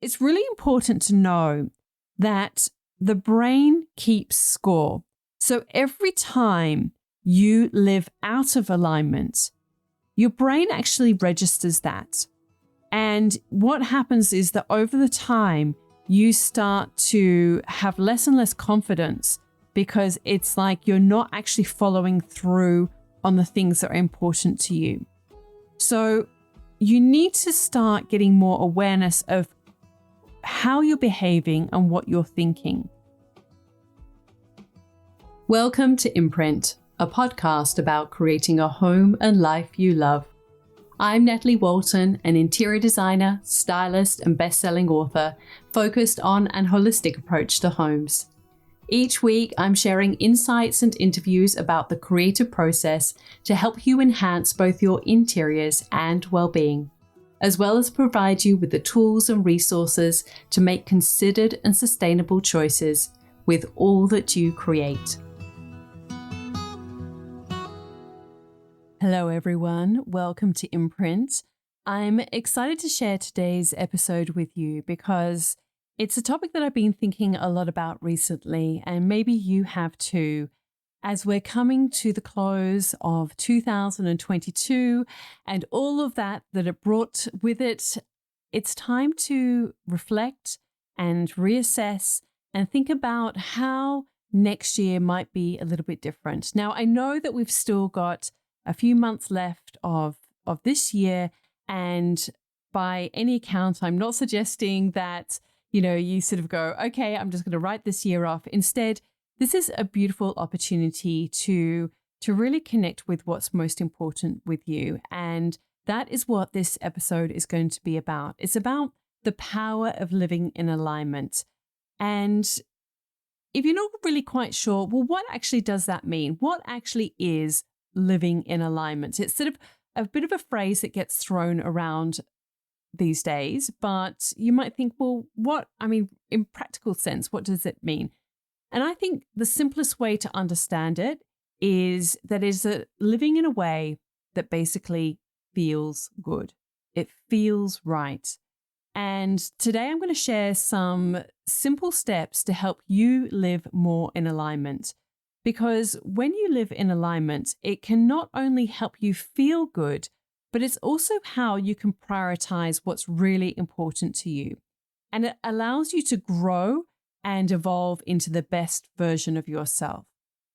it's really important to know that the brain keeps score. So every time you live out of alignment, your brain actually registers that. And what happens is that over the time, you start to have less and less confidence because it's like you're not actually following through on the things that are important to you. So you need to start getting more awareness of how you're behaving and what you're thinking. Welcome to Imprint, a podcast about creating a home and life you love. I'm Natalie Walton, an interior designer, stylist, and best-selling author focused on an holistic approach to homes. Each week, I'm sharing insights and interviews about the creative process to help you enhance both your interiors and well-being, as well as provide you with the tools and resources to make considered and sustainable choices with all that you create. Hello everyone, welcome to Imprint. I'm excited to share today's episode with you because it's a topic that I've been thinking a lot about recently, and maybe you have too, as we're coming to the close of 2022 and all of that it brought with it. It's time to reflect and reassess and think about how next year might be a little bit different. Now, I know that we've still got a few months left of this year, and by any account, I'm not suggesting that, you sort of go, okay, I'm just going to write this year off. Instead, this is a beautiful opportunity to really connect with what's most important with you. And that is what this episode is going to be about. It's about the power of living in alignment. And if you're not really quite sure, well, what actually does that mean? What actually is living in alignment? It's sort of a bit of a phrase that gets thrown around these days, but you might think, well, in practical sense, what does it mean? And I think the simplest way to understand it is that it's living in a way that basically feels good. It feels right. And today I'm going to share some simple steps to help you live more in alignment. Because when you live in alignment, it can not only help you feel good, but it's also how you can prioritize what's really important to you. And it allows you to grow and evolve into the best version of yourself.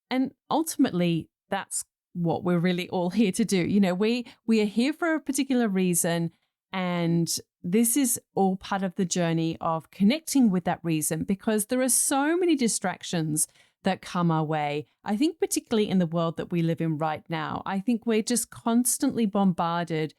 And ultimately, that's what we're really all here to do. We are here for a particular reason, and this is all part of the journey of connecting with that reason, because there are so many distractions that come our way. I think particularly in the world that we live in right now, I think we're just constantly bombarded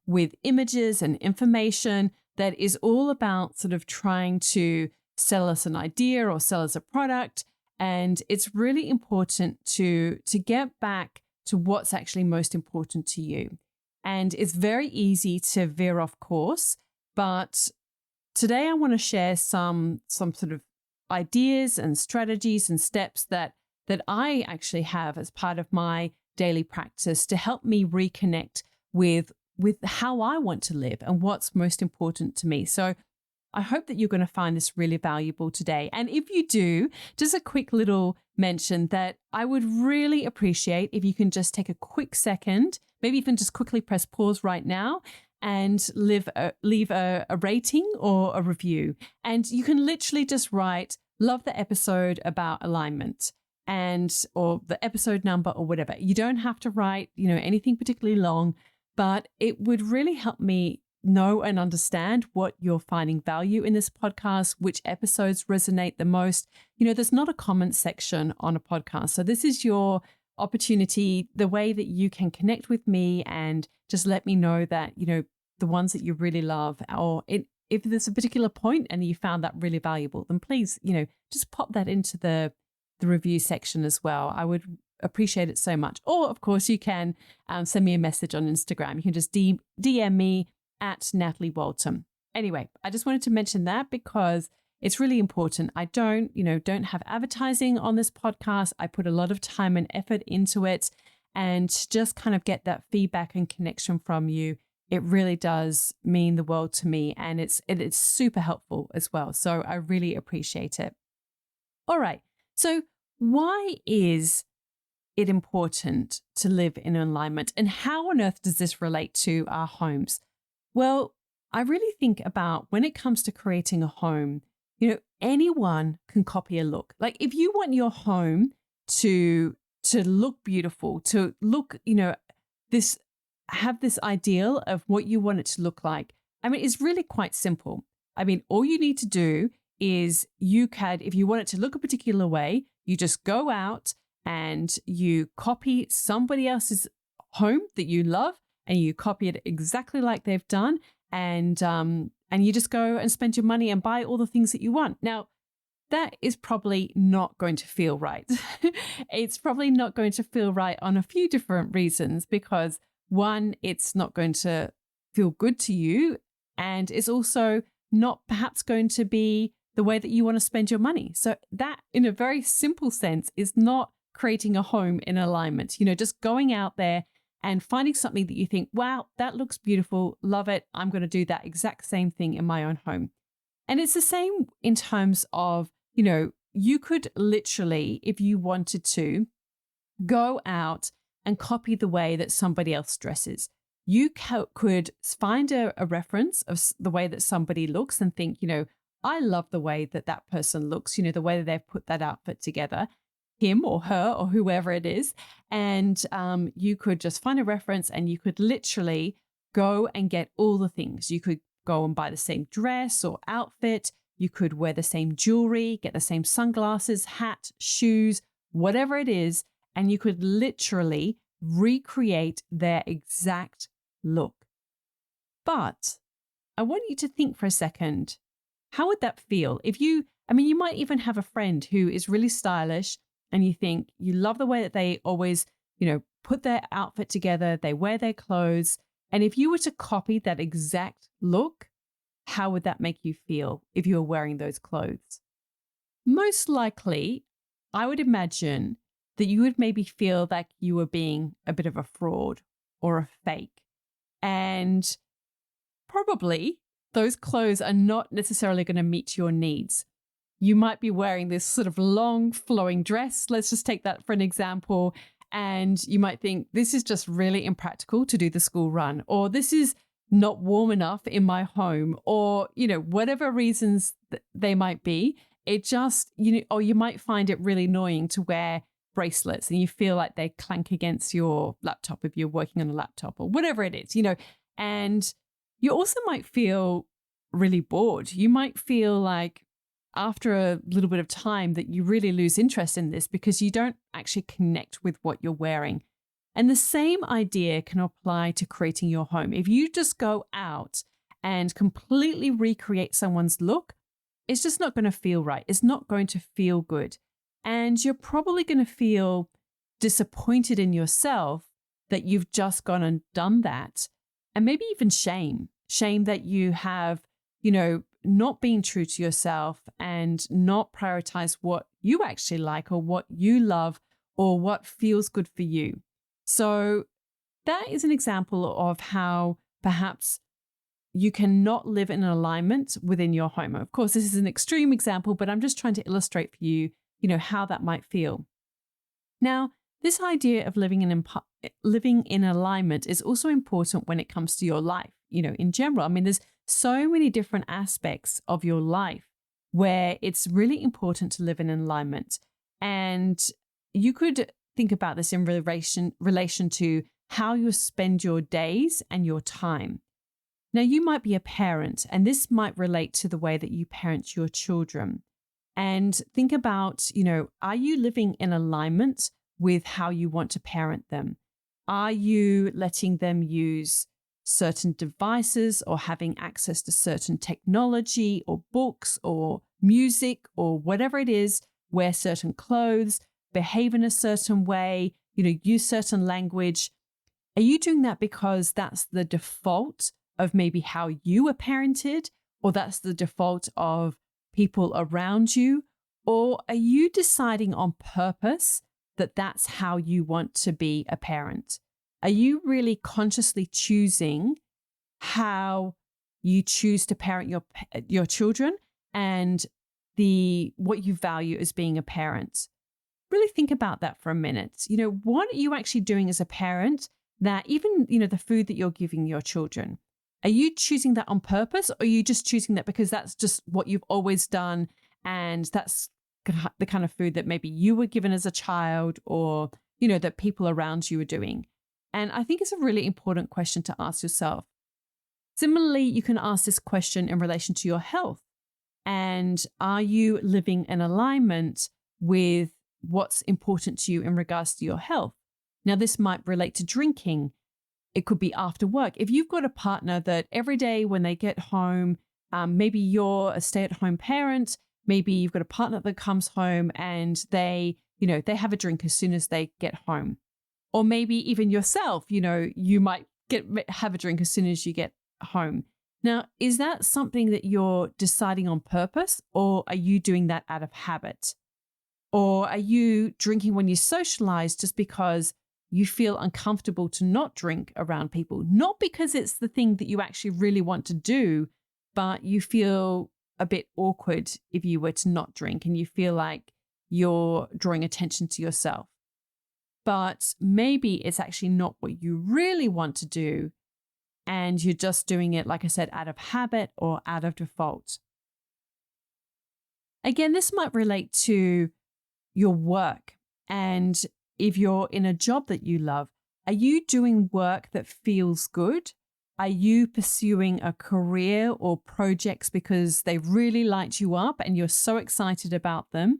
with images and information that is all about sort of trying to sell us an idea or sell us a product. And it's really important to get back to what's actually most important to you. And it's very easy to veer off course, but today I want to share some sort of ideas and strategies and steps that I actually have as part of my daily practice to help me reconnect with how I want to live and what's most important to me. So I hope that you're going to find this really valuable today. And if you do, just a quick little mention that I would really appreciate if you can just take a quick second, maybe even just quickly press pause right now and leave a rating or a review. And you can literally just write, love the episode about alignment, or the episode number or whatever. You don't have to write, anything particularly long, but it would really help me know and understand what you're finding value in this podcast, which episodes resonate the most. There's not a comment section on a podcast. So this is your opportunity, the way that you can connect with me and just let me know that, the ones that you really love, or if there's a particular point and you found that really valuable, then please, just pop that into the review section as well. I would appreciate it so much. Or of course you can send me a message on Instagram. You can just DM me at Natalie Walton. Anyway, I just wanted to mention that because it's really important. I don't have advertising on this podcast. I put a lot of time and effort into it, and just kind of get that feedback and connection from you it really does mean the world to me, and it's super helpful as well. So I really appreciate it. All right. So why is it important to live in alignment, and how on earth does this relate to our homes? Well, I really think about when it comes to creating a home, anyone can copy a look. Like if you want your home to look beautiful, to look, this have this ideal of what you want it to look like. I mean, it's really quite simple. I mean, all you need to do is if you want it to look a particular way, you just go out and you copy somebody else's home that you love, and you copy it exactly like they've done, and you just go and spend your money and buy all the things that you want. Now, that is probably not going to feel right. It's probably not going to feel right on a few different reasons, because one, it's not going to feel good to you, and it's also not perhaps going to be the way that you want to spend your money. So that, in a very simple sense, is not creating a home in alignment. Just going out there and finding something that you think, wow, that looks beautiful, love it, I'm going to do that exact same thing in my own home. And it's the same in terms of, you could literally, if you wanted to, go out and copy the way that somebody else dresses. You could find a reference of the way that somebody looks and think, I love the way that that person looks, the way that they've put that outfit together, him or her or whoever it is. And you could just find a reference, and you could literally go and get all the things. You could go and buy the same dress or outfit. You could wear the same jewelry, get the same sunglasses, hat, shoes, whatever it is. And you could literally recreate their exact look. But I want you to think for a second, how would that feel if you might even have a friend who is really stylish, and you think you love the way that they always, put their outfit together, they wear their clothes. And if you were to copy that exact look, how would that make you feel if you were wearing those clothes? Most likely, I would imagine that you would maybe feel like you were being a bit of a fraud or a fake. And probably those clothes are not necessarily going to meet your needs. You might be wearing this sort of long flowing dress. Let's just take that for an example. And you might think, this is just really impractical to do the school run, or this is not warm enough in my home, or, whatever reasons they might be. It just, or you might find it really annoying to wear bracelets and you feel like they clank against your laptop if you're working on a laptop, or whatever it is, and you also might feel really bored. You might feel like after a little bit of time that you really lose interest in this because you don't actually connect with what you're wearing. And the same idea can apply to creating your home. If you just go out and completely recreate someone's look, it's just not going to feel right. It's not going to feel good. And you're probably going to feel disappointed in yourself that you've just gone and done that. And maybe even shame that you have, not being true to yourself and not prioritize what you actually like or what you love or what feels good for you. So that is an example of how perhaps you cannot live in alignment within your home. Of course, this is an extreme example, but I'm just trying to illustrate for you, how that might feel. Now, this idea of living in alignment is also important when it comes to your life, in general. I mean, there's so many different aspects of your life where it's really important to live in alignment. And you could think about this in relation to how you spend your days and your time. Now, you might be a parent, and this might relate to the way that you parent your children. And think about, are you living in alignment with how you want to parent them? Are you letting them use certain devices or having access to certain technology or books or music or whatever it is, wear certain clothes, behave in a certain way, use certain language? Are you doing that because that's the default of maybe how you were parented, or that's the default of people around you? Or are you deciding on purpose that that's how you want to be a parent? Are you really consciously choosing how you choose to parent your children and what you value as being a parent. Really think about that for a minute. What are you actually doing as a parent that even, the food that you're giving your children, are you choosing that on purpose, or are you just choosing that because that's just what you've always done and that's the kind of food that maybe you were given as a child, or, that people around you are doing? And I think it's a really important question to ask yourself. Similarly, you can ask this question in relation to your health. And are you living in alignment with what's important to you in regards to your health? Now, this might relate to drinking. It could be after work. If you've got a partner that every day when they get home, maybe you're a stay-at-home parent, maybe you've got a partner that comes home and they have a drink as soon as they get home. Or maybe even yourself, you might have a drink as soon as you get home. Now, is that something that you're deciding on purpose, or are you doing that out of habit? Or are you drinking when you socialize just because you feel uncomfortable to not drink around people? Not because it's the thing that you actually really want to do, but you feel a bit awkward if you were to not drink and you feel like you're drawing attention to yourself. But maybe it's actually not what you really want to do, and you're just doing it, like I said, out of habit or out of default. Again, this might relate to your work. And if you're in a job that you love, are you doing work that feels good? Are you pursuing a career or projects because they really light you up and you're so excited about them?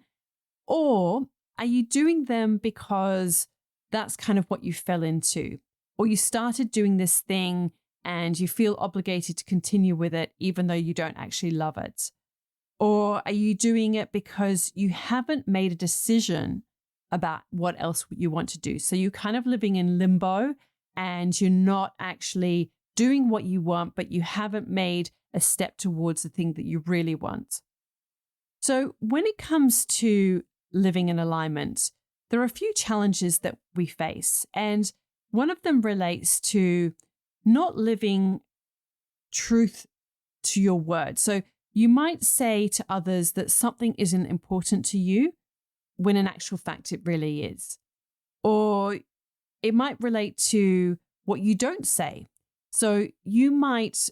Or are you doing them because that's kind of what you fell into? Or you started doing this thing and you feel obligated to continue with it even though you don't actually love it? Or are you doing it because you haven't made a decision about what else you want to do? So you're kind of living in limbo and you're not actually doing what you want, but you haven't made a step towards the thing that you really want. So when it comes to living in alignment, there are a few challenges that we face. And one of them relates to not living truth to your word. So you might say to others that something isn't important to you when in actual fact it really is. Or it might relate to what you don't say. So you might,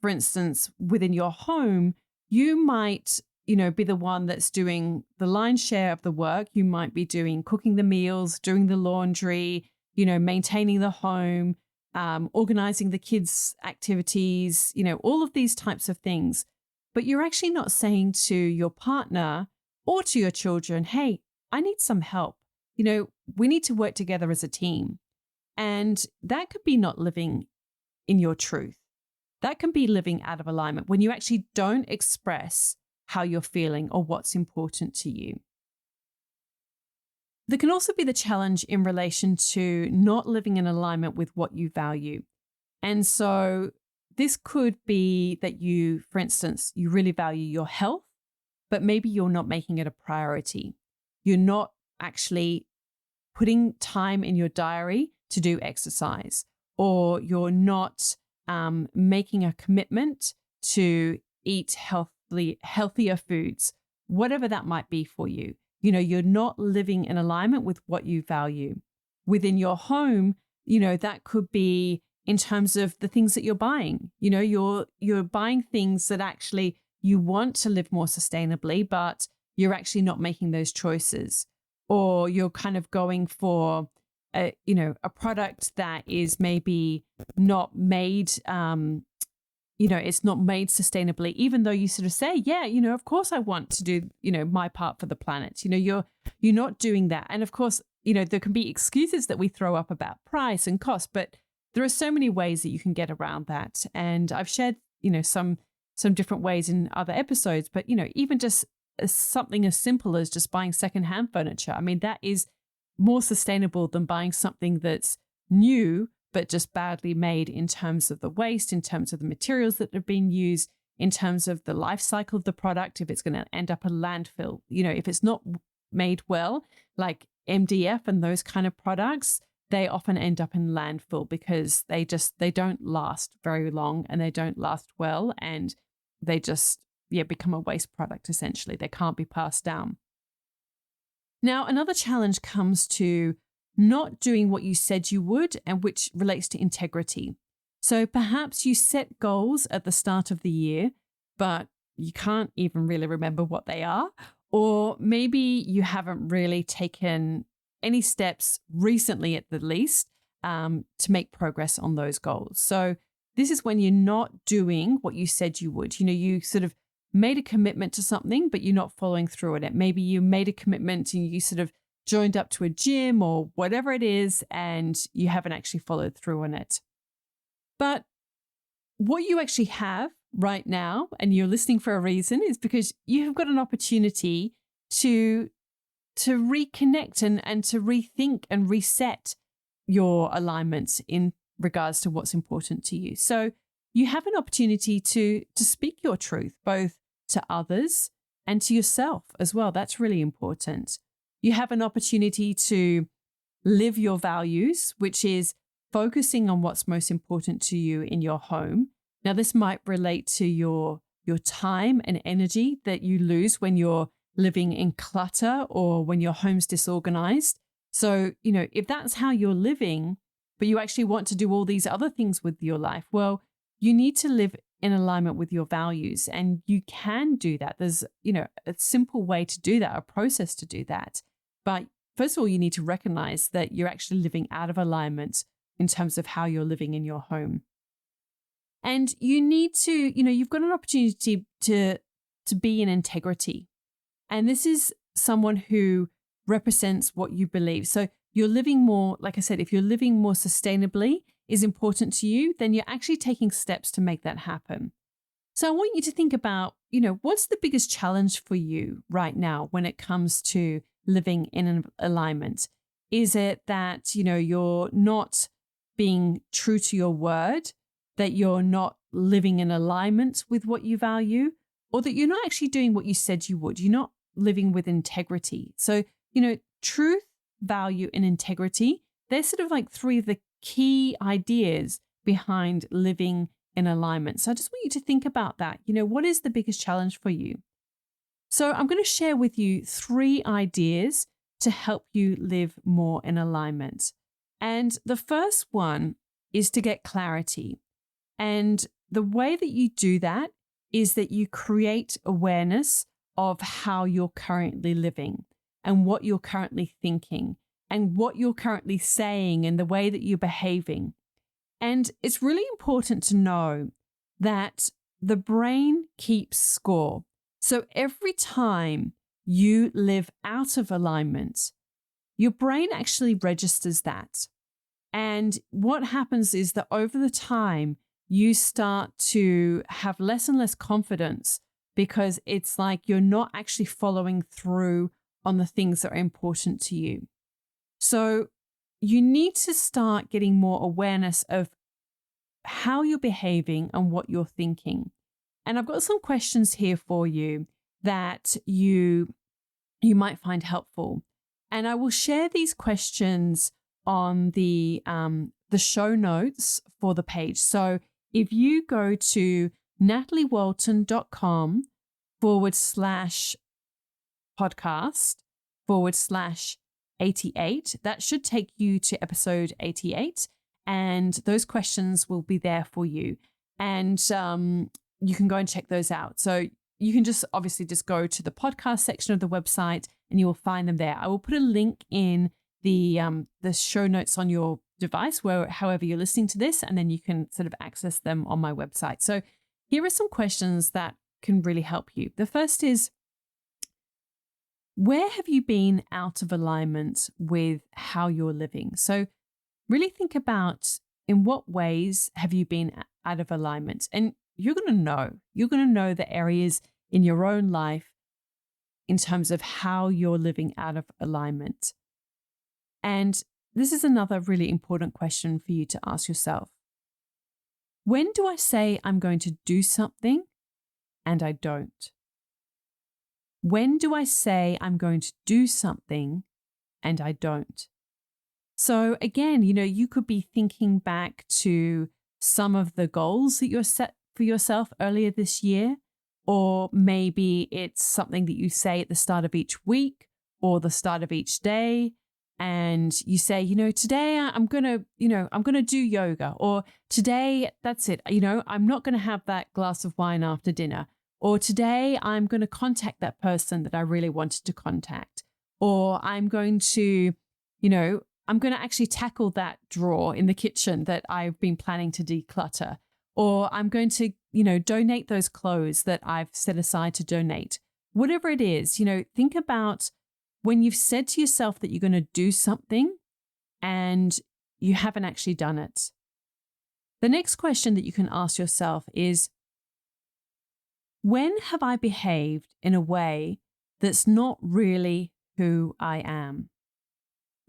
for instance, within your home, you might, be the one that's doing the lion's share of the work. You might be cooking the meals, doing the laundry, maintaining the home, organizing the kids' activities, all of these types of things. But you're actually not saying to your partner or to your children, hey, I need some help. We need to work together as a team. And that could be not living in your truth. That can be living out of alignment when you actually don't express how you're feeling or what's important to you. There can also be the challenge in relation to not living in alignment with what you value. And so this could be that you, for instance, you really value your health, but maybe you're not making it a priority. You're not actually putting time in your diary to do exercise, or you're not making a commitment to eat healthier foods, whatever that might be for you. You're not living in alignment with what you value. Within your home, that could be in terms of the things that you're buying. You're buying things that actually you want to live more sustainably, but you're actually not making those choices. Or you're kind of going for a product that is maybe not made, it's not made sustainably, even though you sort of say, yeah, of course I want to do, my part for the planet. You're not doing that. And of course, there can be excuses that we throw up about price and cost, but there are so many ways that you can get around that. And I've shared, some different ways in other episodes, but, even just something as simple as just buying secondhand furniture. I mean, that is more sustainable than buying something that's new, but just badly made in terms of the waste, in terms of the materials that have been used, in terms of the life cycle of the product, if it's going to end up a landfill, if it's not made well, like MDF and those kind of products, they often end up in landfill because they don't last very long and they don't last well, and they just become a waste product essentially. They can't be passed down. Now, another challenge comes to not doing what you said you would, and which relates to integrity. So perhaps you set goals at the start of the year, but you can't even really remember what they are. Or maybe you haven't really taken any steps recently, at the least, to make progress on those goals. So this is when you're not doing what you said you would. You sort of made a commitment to something, but you're not following through on it. Maybe you made a commitment and you sort of joined up to a gym or whatever it is, and you haven't actually followed through on it. But what you actually have right now, and you're listening for a reason, is because you have got an opportunity to reconnect and to rethink and reset your alignments in regards to what's important to you. So you have an opportunity to speak your truth, both to others and to yourself as well. That's really important. You have an opportunity to live your values, which is focusing on what's most important to you in your home. Now, this might relate to your time and energy that you lose when you're living in clutter or when your home's disorganized. So, if that's how you're living, but you actually want to do all these other things with your life, well, you need to live in alignment with your values, and you can do that. There's, a simple way to do that, a process to do that. But first of all, you need to recognize that you're actually living out of alignment in terms of how you're living in your home. And you need to, you've got an opportunity to be in integrity. And this is someone who represents what you believe. So you're living more, like I said, if you're living more sustainably is important to you, then you're actually taking steps to make that happen. So I want you to think about, what's the biggest challenge for you right now when it comes to living in an alignment? Is it that, you're not being true to your word, that you're not living in alignment with what you value, or that you're not actually doing what you said you would? You're not living with integrity. So, truth, value, and integrity, they're sort of like three of the key ideas behind living in alignment. So I just want you to think about that. What is the biggest challenge for you? So I'm going to share with you 3 ideas to help you live more in alignment. And the first one is to get clarity. And the way that you do that is that you create awareness of how you're currently living and what you're currently thinking and what you're currently saying and the way that you're behaving. And it's really important to know that the brain keeps score. So every time you live out of alignment, your brain actually registers that. And what happens is that over the time, you start to have less and less confidence because it's like you're not actually following through on the things that are important to you. So you need to start getting more awareness of how you're behaving and what you're thinking. And I've got some questions here for you that you might find helpful. And I will share these questions on the show notes for the page. So if you go to nataliewalton.com/podcast/88, that should take you to episode 88. And those questions will be there for you. And you can go and check those out. So you can just obviously just go to the podcast section of the website and you will find them there. I will put a link in the show notes on your device, however you're listening to this, and then you can sort of access them on my website. So here are some questions that can really help you. The first is, where have you been out of alignment with how you're living? So really think about, in what ways have you been out of alignment? And you're going to know the areas in your own life in terms of how you're living out of alignment. And this is another really important question for you to ask yourself. When do I say I'm going to do something and I don't? When do I say I'm going to do something and I don't? So again, you could be thinking back to some of the goals that you're set for yourself earlier this year, or maybe it's something that you say at the start of each week or the start of each day. And you say, today I'm going to do yoga, or today that's it. I'm not going to have that glass of wine after dinner, or today I'm going to contact that person that I really wanted to contact, or I'm going to actually tackle that drawer in the kitchen that I've been planning to declutter, or I'm going to, donate those clothes that I've set aside to donate. Whatever it is, think about when you've said to yourself that you're going to do something and you haven't actually done it. The next question that you can ask yourself is, when have I behaved in a way that's not really who I am?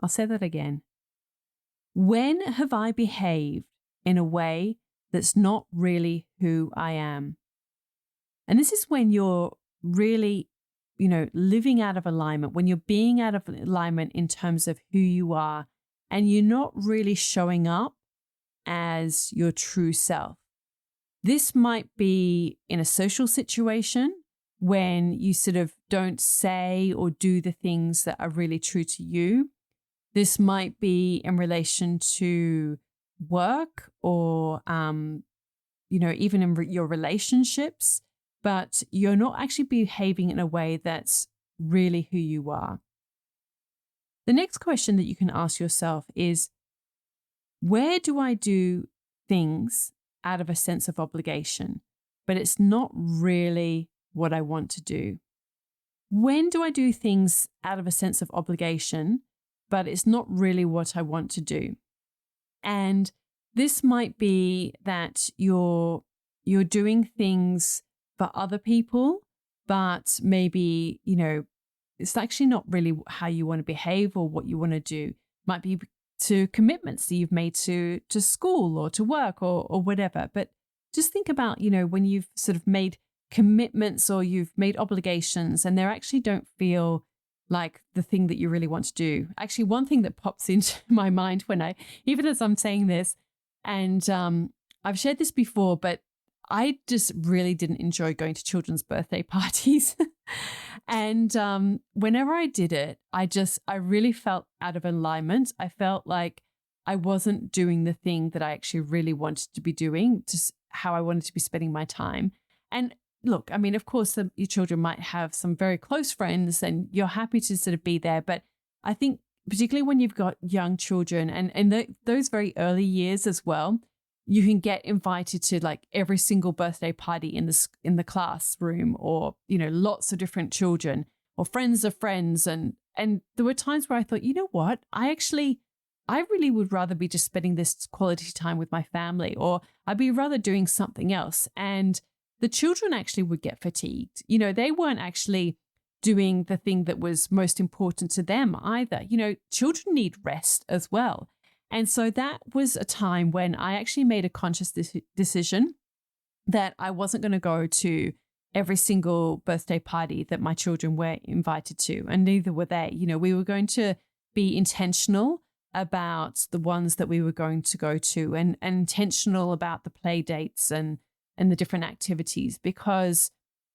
I'll say that again. When have I behaved in a way that's not really who I am? And this is when you're really, living out of alignment, when you're being out of alignment in terms of who you are, and you're not really showing up as your true self. This might be in a social situation when you sort of don't say or do the things that are really true to you. This might be in relation to work or, even in your relationships, but you're not actually behaving in a way that's really who you are. The next question that you can ask yourself is, where do I do things out of a sense of obligation, but it's not really what I want to do? When do I do things out of a sense of obligation, but it's not really what I want to do? And this might be that you're doing things for other people, but maybe, it's actually not really how you want to behave or what you want to do. Might be to commitments that you've made to school or to work or whatever. But just think about, when you've sort of made commitments or you've made obligations and they actually don't feel like the thing that you really want to do. Actually, one thing that pops into my mind even as I'm saying this, and I've shared this before, but I just really didn't enjoy going to children's birthday parties. And whenever I did it, I really felt out of alignment. I felt like I wasn't doing the thing that I actually really wanted to be doing, just how I wanted to be spending my time. And look, I mean, of course, your children might have some very close friends and you're happy to sort of be there. But I think particularly when you've got young children and those very early years as well, you can get invited to like every single birthday party in the classroom, or lots of different children or friends of friends, and there were times where I thought, you know what, I really would rather be just spending this quality time with my family, or I'd be rather doing something else. And the children actually would get fatigued. They weren't actually doing the thing that was most important to them either. Children need rest as well. And so that was a time when I actually made a conscious decision that I wasn't going to go to every single birthday party that my children were invited to, and neither were they. We were going to be intentional about the ones that we were going to go to, and intentional about the play dates and the different activities, because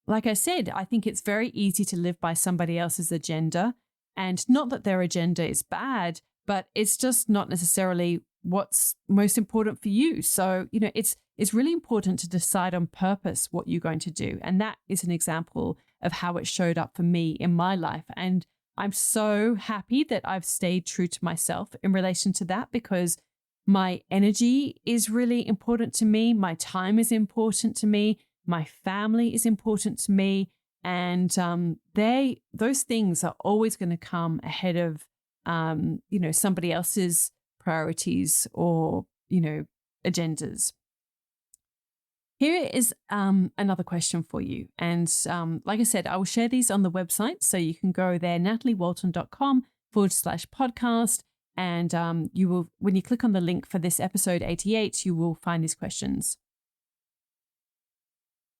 like I said, I think it's very easy to live by somebody else's agenda, and not that their agenda is bad, but it's just not necessarily what's most important for you. So, it's really important to decide on purpose what you're going to do. And that is an example of how it showed up for me in my life. And I'm so happy that I've stayed true to myself in relation to that, because my energy is really important to me. My time is important to me. My family is important to me. And those things are always going to come ahead of somebody else's priorities or, agendas. Here is another question for you. And like I said, I will share these on the website. So you can go there, nataliewalton.com/podcast. And you will, when you click on the link for this episode 88, you will find these questions.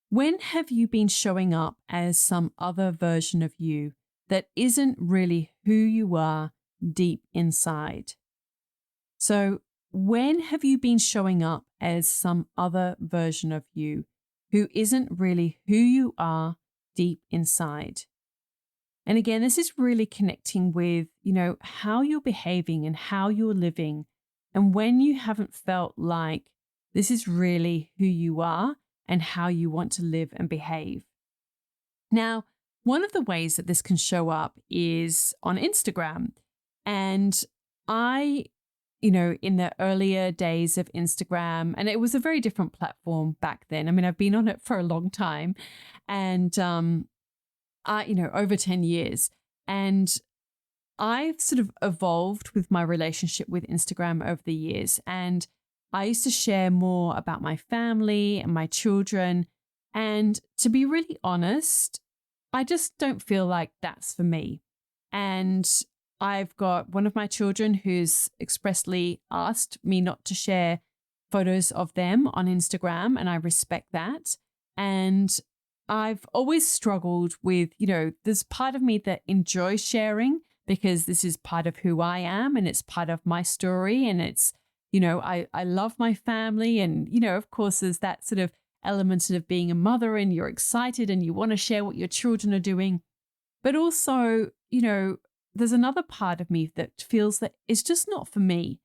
When have you been showing up as some other version of you that isn't really who you are deep inside? So, when have you been showing up as some other version of you who isn't really who you are deep inside? And again, this is really connecting with, how you're behaving and how you're living. And when you haven't felt like this is really who you are and how you want to live and behave. Now, one of the ways that this can show up is on Instagram. And I, in the earlier days of Instagram, and it was a very different platform back then. I mean, I've been on it for a long time and, over 10 years. And I've sort of evolved with my relationship with Instagram over the years. And I used to share more about my family and my children. And to be really honest, I just don't feel like that's for me. And I've got one of my children who's expressly asked me not to share photos of them on Instagram, and I respect that. And I've always struggled with, there's part of me that enjoys sharing because this is part of who I am and it's part of my story. And it's, I love my family. And, of course, there's that sort of element of being a mother and you're excited and you want to share what your children are doing. But also, there's another part of me that feels that it's just not for me.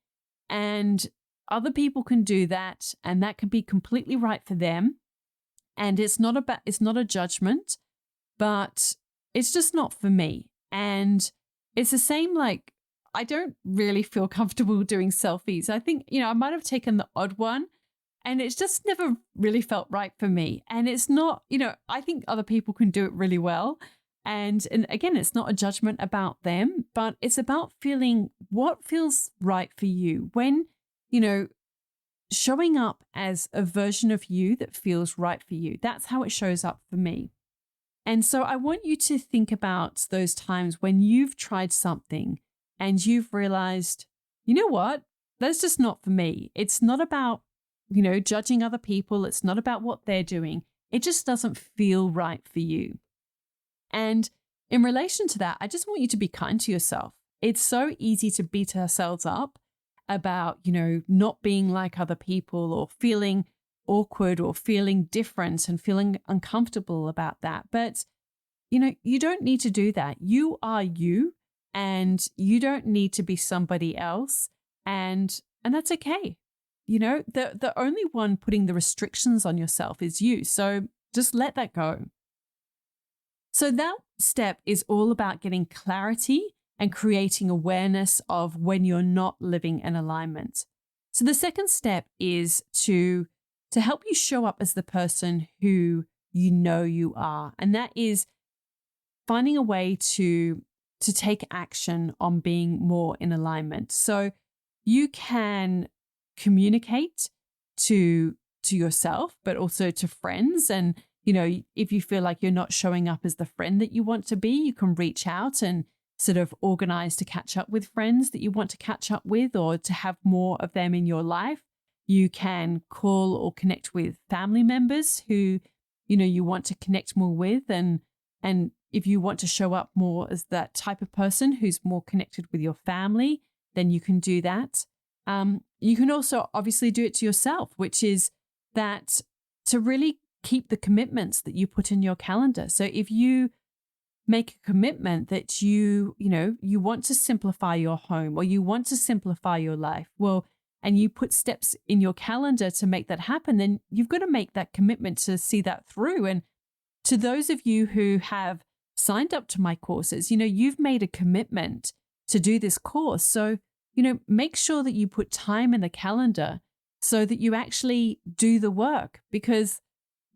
And other people can do that and that can be completely right for them. And it's not a judgment, but it's just not for me. And it's the same, like, I don't really feel comfortable doing selfies. I think, I might have taken the odd one and it's just never really felt right for me. And it's not, I think other people can do it really well. And again, it's not a judgment about them, but it's about feeling what feels right for you when, showing up as a version of you that feels right for you. That's how it shows up for me. And so I want you to think about those times when you've tried something and you've realized, you know what, that's just not for me. It's not about, judging other people. It's not about what they're doing. It just doesn't feel right for you. And in relation to that, I just want you to be kind to yourself. It's so easy to beat ourselves up about, not being like other people or feeling awkward or feeling different and feeling uncomfortable about that. But, you don't need to do that. You are you and you don't need to be somebody else. And that's okay. The only one putting the restrictions on yourself is you. So just let that go. So that step is all about getting clarity and creating awareness of when you're not living in alignment. So the second step is to help you show up as the person who you are. And that is finding a way to take action on being more in alignment. So you can communicate to yourself, but also to friends. And, if you feel like you're not showing up as the friend that you want to be, you can reach out and sort of organize to catch up with friends that you want to catch up with or to have more of them in your life. You can call or connect with family members who, you want to connect more with. And if you want to show up more as that type of person who's more connected with your family, then you can do that. You can also obviously do it to yourself, which is that to really keep the commitments that you put in your calendar. So if you make a commitment that you want to simplify your home or you want to simplify your life, and you put steps in your calendar to make that happen, then you've got to make that commitment to see that through. And to those of you who have signed up to my courses, you've made a commitment to do this course. So, make sure that you put time in the calendar so that you actually do the work, because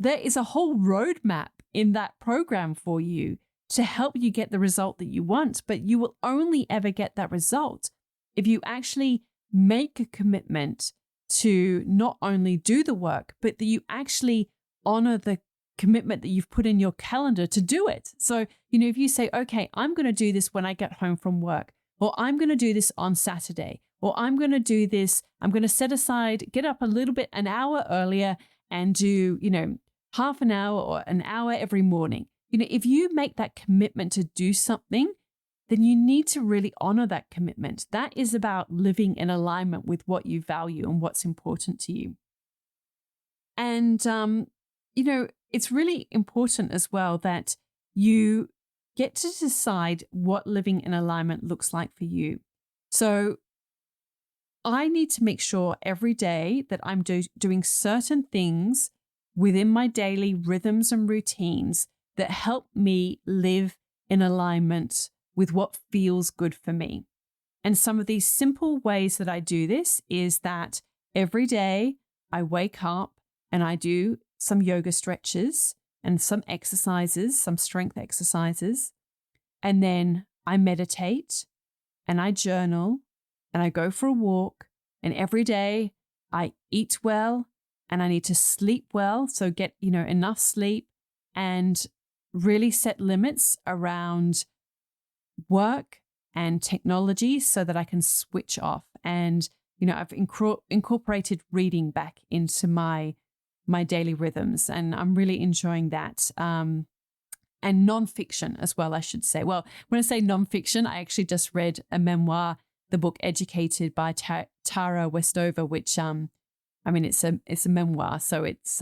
there is a whole roadmap in that program for you to help you get the result that you want. But you will only ever get that result if you actually make a commitment to not only do the work, but that you actually honor the commitment that you've put in your calendar to do it. So, if you say, okay, I'm going to do this when I get home from work, or I'm going to do this on Saturday, or I'm going to do this, I'm going to set aside, get up a little bit, an hour earlier and do, half an hour or an hour every morning. If you make that commitment to do something, then you need to really honor that commitment. That is about living in alignment with what you value and what's important to you. And, it's really important as well that you get to decide what living in alignment looks like for you. So I need to make sure every day that I'm doing certain things within my daily rhythms and routines that help me live in alignment with what feels good for me. And some of these simple ways that I do this is that every day I wake up and I do some yoga stretches and some exercises, some strength exercises. And then I meditate and I journal and I go for a walk. And every day I eat well and I need to sleep well. So get, enough sleep and really set limits around work and technology so that I can switch off. And, I've incorporated reading back into my daily rhythms, and I'm really enjoying that. And nonfiction as well, I should say. Well, when I say nonfiction, I actually just read a memoir, the book Educated by Tara Westover, which, it's a memoir, so it's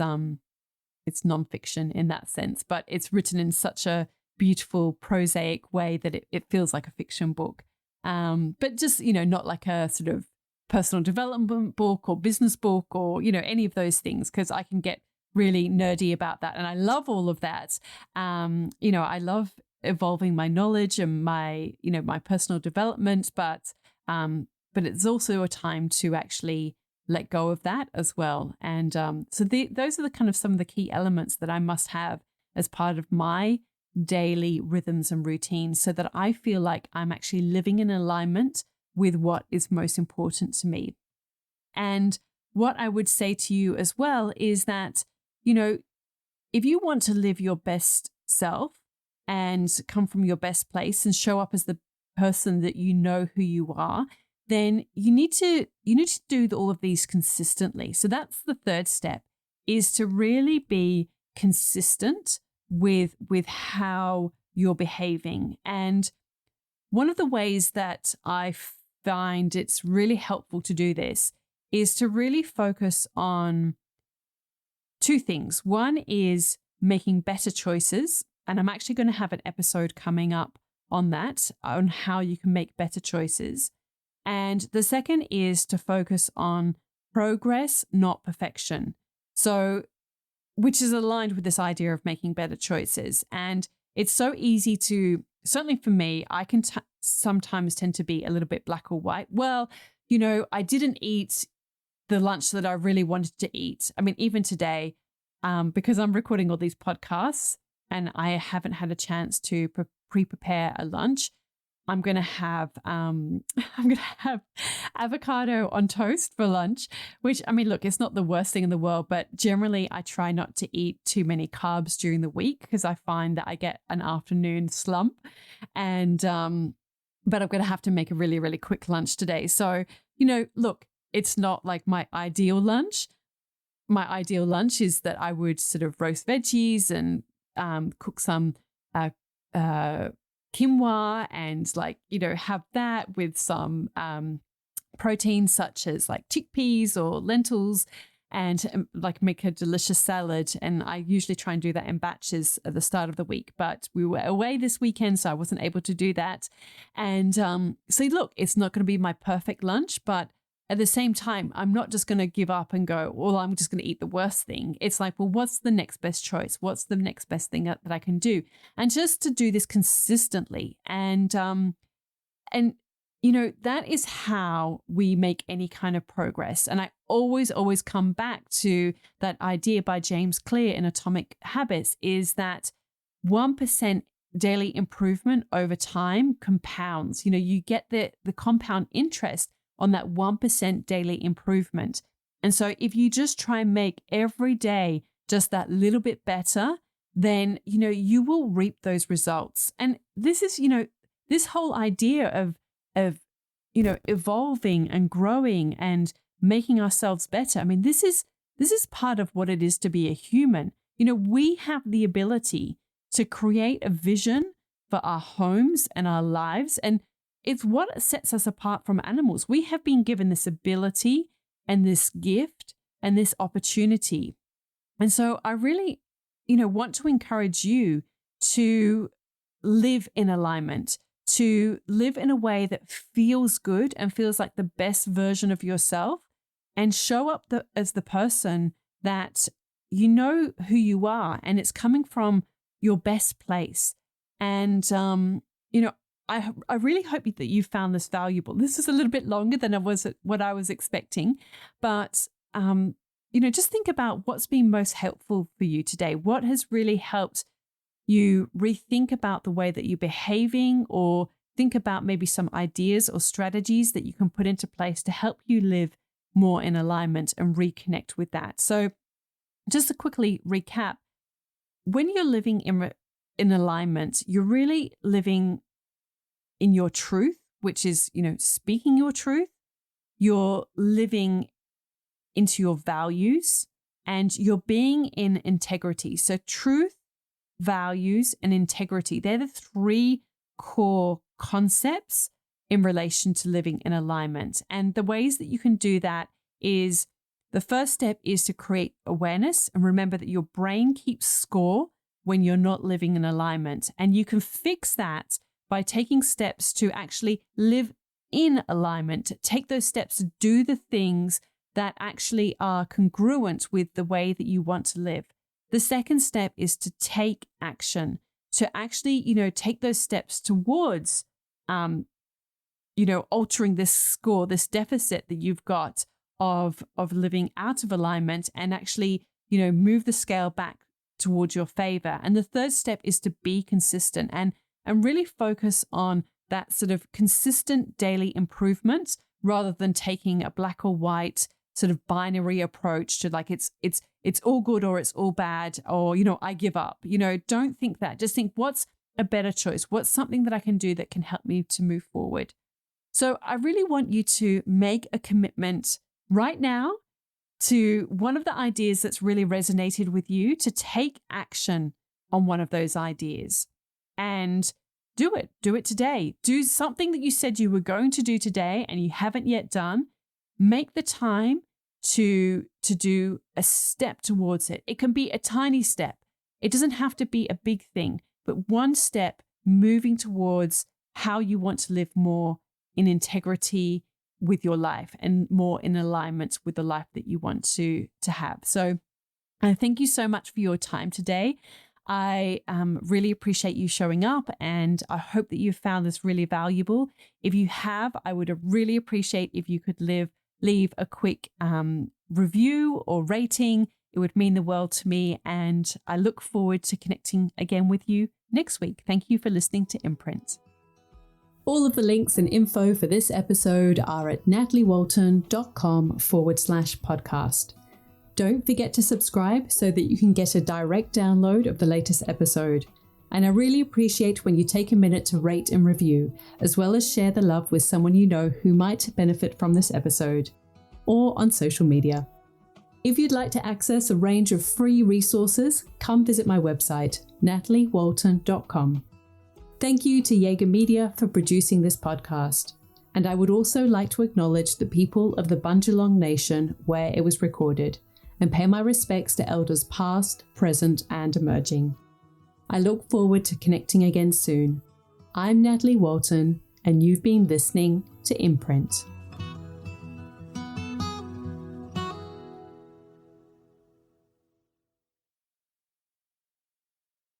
nonfiction in that sense, but it's written in such a beautiful prosaic way that it feels like a fiction book. But just, not like a sort of personal development book or business book or, any of those things, because I can get really nerdy about that. And I love all of that. I love evolving my knowledge and my personal development, but it's also a time to actually let go of that as well. And those are the kind of some of the key elements that I must have as part of my daily rhythms and routines so that I feel like I'm actually living in alignment with what is most important to me. And what I would say to you as well is that, if you want to live your best self and come from your best place and show up as the person that you know who you are, then you need to do all of these consistently. So that's the third step, is to really be consistent with how you're behaving. And one of the ways that I find it's really helpful to do this is to really focus on two things. One is making better choices. And I'm actually going to have an episode coming up on that, on how you can make better choices. And the second is to focus on progress, not perfection. So, which is aligned with this idea of making better choices. And it's so easy to, certainly for me, I can sometimes tend to be a little bit black or white. Well, I didn't eat the lunch that I really wanted to eat. I mean, even today, because I'm recording all these podcasts and I haven't had a chance to pre-prepare a lunch, I'm going to have avocado on toast for lunch, which, look, it's not the worst thing in the world, but generally I try not to eat too many carbs during the week because I find that I get an afternoon slump. And, but I'm going to have to make a really, really quick lunch today. So, look, it's not like my ideal lunch. My ideal lunch is that I would sort of roast veggies and cook some quinoa and have that with some proteins such as like chickpeas or lentils and make a delicious salad. And I usually try and do that in batches at the start of the week, but we were away this weekend, so I wasn't able to do that. And so look, it's not going to be my perfect lunch, but at the same time, I'm not just going to give up and go, well, I'm just going to eat the worst thing. It's like, well, what's the next best choice? What's the next best thing that I can do? And just to do this consistently. And that is how we make any kind of progress. And I always come back to that idea by James Clear in Atomic Habits, is that 1% daily improvement over time compounds. You get the compound interest on that 1% daily improvement. And so if you just try and make every day just that little bit better, then, you will reap those results. And this is, this whole idea of evolving and growing and making ourselves better. This is part of what it is to be a human. We have the ability to create a vision for our homes and our lives. And it's what sets us apart from animals. We have been given this ability and this gift and this opportunity. And so I really, want to encourage you to live in alignment, to live in a way that feels good and feels like the best version of yourself, and show up as the person that you know who you are, and it's coming from your best place. And, I really hope that you found this valuable. This is a little bit longer than what I was expecting, but, just think about what's been most helpful for you today. What has really helped you rethink about the way that you're behaving, or think about maybe some ideas or strategies that you can put into place to help you live more in alignment and reconnect with that. So just to quickly recap, when you're living in alignment, you're really living in your truth, which is, speaking your truth. You're living into your values, and you're being in integrity. So truth, values, and integrity, they're the three core concepts in relation to living in alignment. And the ways that you can do that is, the first step is to create awareness, and remember that your brain keeps score when you're not living in alignment. And you can fix that by taking steps to actually live in alignment. Take those steps to do the things that actually are congruent with the way that you want to live. The second step is to take action, to actually, take those steps towards, altering this score, this deficit that you've got of living out of alignment, and actually, move the scale back towards your favor. And the third step is to be consistent and really focus on that sort of consistent daily improvement, rather than taking a black or white sort of binary approach to like it's all good or it's all bad, or I give up. Don't think that. Just think, what's a better choice? What's something that I can do that can help me to move forward? So I really want you to make a commitment right now to one of the ideas that's really resonated with you, to take action on one of those ideas and do it. Do it today. Do something that you said you were going to do today and you haven't yet done. Make the time to do a step towards it. It can be a tiny step. It doesn't have to be a big thing, but one step moving towards how you want to live more in integrity with your life and more in alignment with the life that you want to have. So I thank you so much for your time today. I really appreciate you showing up, and I hope that you found this really valuable. If you have, I would really appreciate if you could leave a quick review or rating. It would mean the world to me, and I look forward to connecting again with you next week. Thank you for listening to Imprint. All of the links and info for this episode are at nataliewalton.com/podcast. Don't forget to subscribe so that you can get a direct download of the latest episode. And I really appreciate when you take a minute to rate and review, as well as share the love with someone you know who might benefit from this episode, or on social media. If you'd like to access a range of free resources, come visit my website, nataliewalton.com. Thank you to Jaeger Media for producing this podcast. And I would also like to acknowledge the people of the Bundjalung Nation where it was recorded, and pay my respects to elders past, present, and emerging. I look forward to connecting again soon. I'm Natalie Walton, and you've been listening to Imprint.